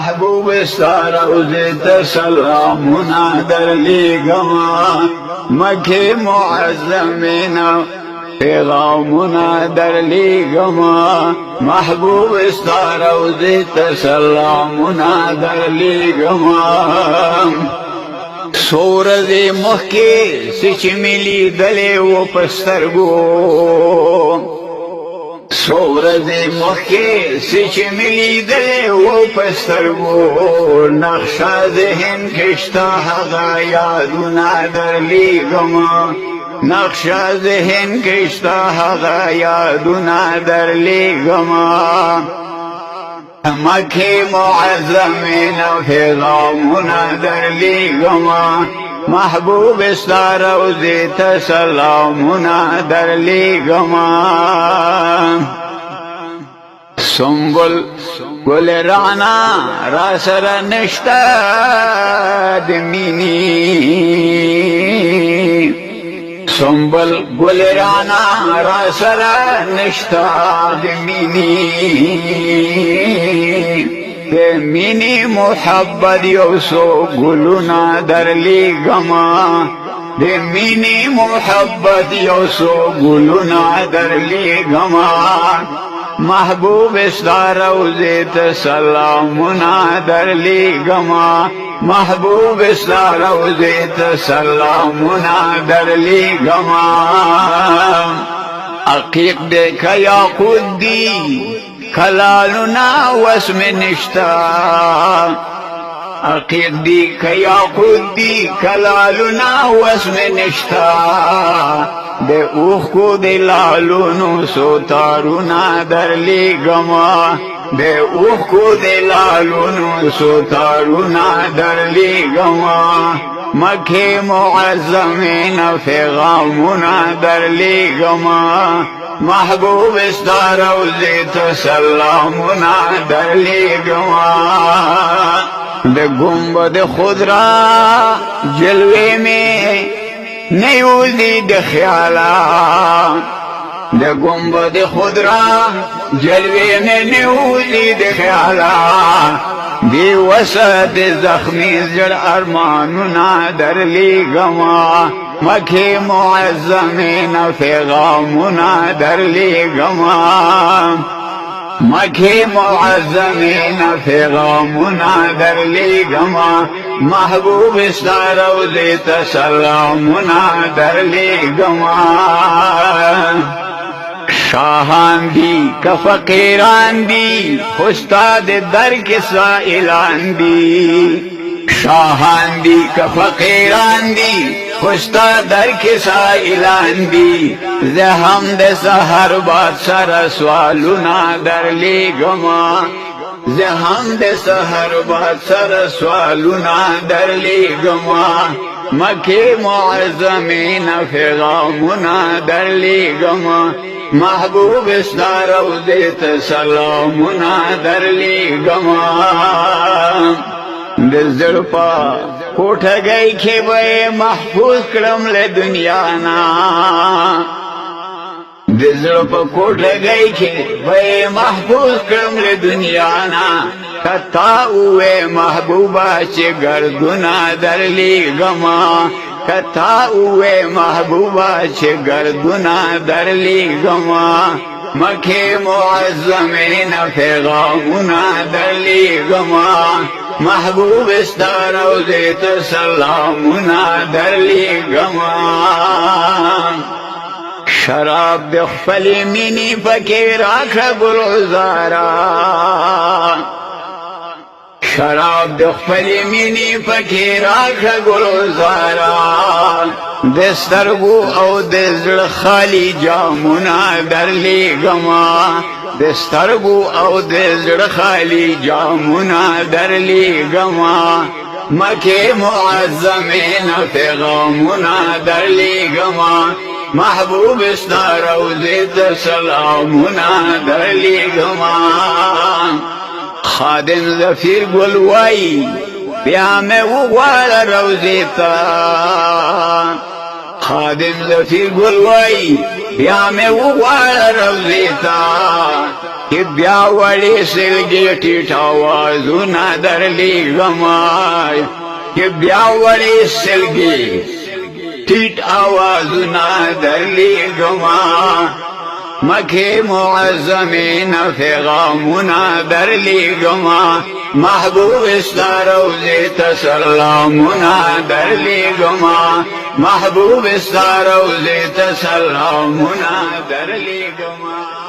محبوب ستا روضې ته سلامونه درلیږمه مکې معظمې نه پیغامونه درلیږمه محبوب ستا روضې ته سلامونه درلیږمه څو ورځې مخکې څه چې مې لیدلې و په سترګو څو ورځې مخکې څه چې مې لیدلې و په سترګو نقشه ذهن کې شته هغه یادونه درلیږمه نقشه ذهن کې شته هغه یادونه درلیږمه مکې معظمې نه پیغامونه درلیږمه محبوب ستا روضې ته سلامونه درلیږمه سنبل ګل رانا را سره نشته د مینې سنبل ګل رانا را سره نشته د مینې د مینې محبت یو څو ګلونه درلیږمه د مینې محبت یو څو ګلونه درلیږمه محبوب ستا روضې ته سلامونه درلیږمه محبوب ستا روضې ته سلامونه درلیږمه عقیق دې که یاقوت دي کلالنا وسم نشتا عقیق دی که یاقوت دی کلالنا وسم نشتا دے اوخ کو دے لالونو سوتارونا درلیږمه دے اوخ کو دے لالونو سوتارونا درلیږمه مکې معظمې نه پیغامونه درلیږمه محبوب ستا روضې ته سلامونه درلیږمه د ګنبد خضرا جلوې مې نه یوځي د خیاله د ګنبد خضرا جلوې مې نه یوځي د خیاله بې وسه د زخمي زړه ارمانونه درلیږمه مکې معظمې نه پیغامونه درلیږمه مکې معظمې نه پیغامونه درلیږمه محبوب ستا روضې ته سلامونه درلیږمه شاهان دي که فقیران دي خو ستا د در کې سائلان دي شاهان دي که فقیران دي خو ستا در کې سائلان دي زه هم د سحر باد سره سوالونه درلیږمه زه هم د سحر باد سره سوالونه درلیږمه مکې معظمې نه پیغامونه درلیږمه محبوب ستا روضې ته سلامونه درلیږمه د زړه په کوټګۍ کې به محفوظ کړم له دنیا نه د زړه په کوټګۍ کې به محفوظ کړم له دنیا نه کتا وې محبوبه چې ګردونه درلیږمه کتا وې محبوبه چې ګردونه درلیږمه مکې معظمې نه پیغامونه درلیږمه محبوب ستا روضې ته سلامونه درلیږمه شراب د خپلې مینې پکې راکړه ګلزاره شراب د خپلې مینې پکې راکړه ګلزاره د سترګو او د زړه خالي جامونه درلیږمه د سترګو او د زړه خالي جامونه درلیږمه مکې معظمې نه پیغامونه درلیږمه محبوب ستا روضې ته سلامونه درلیږمه خادم ظفیر ګل وایي بیا مې وغواړه روضې ته خادم ظفیر ګل وایي بیا مې وغواړه روضې ته कि ब्यावळी सिलगी टीठ आवाजुना धरली गमाय कि ब्यावळी सिलगी टीठ आवाजुना धरली गमा मखे मुअज़्ज़मीन फ़िग़ामुना धरली गमा महबूब इस्तारोज़े तसल्लामुना धरली गमा महबूब इस्तारोज़े तसल्लामुना धरली गमा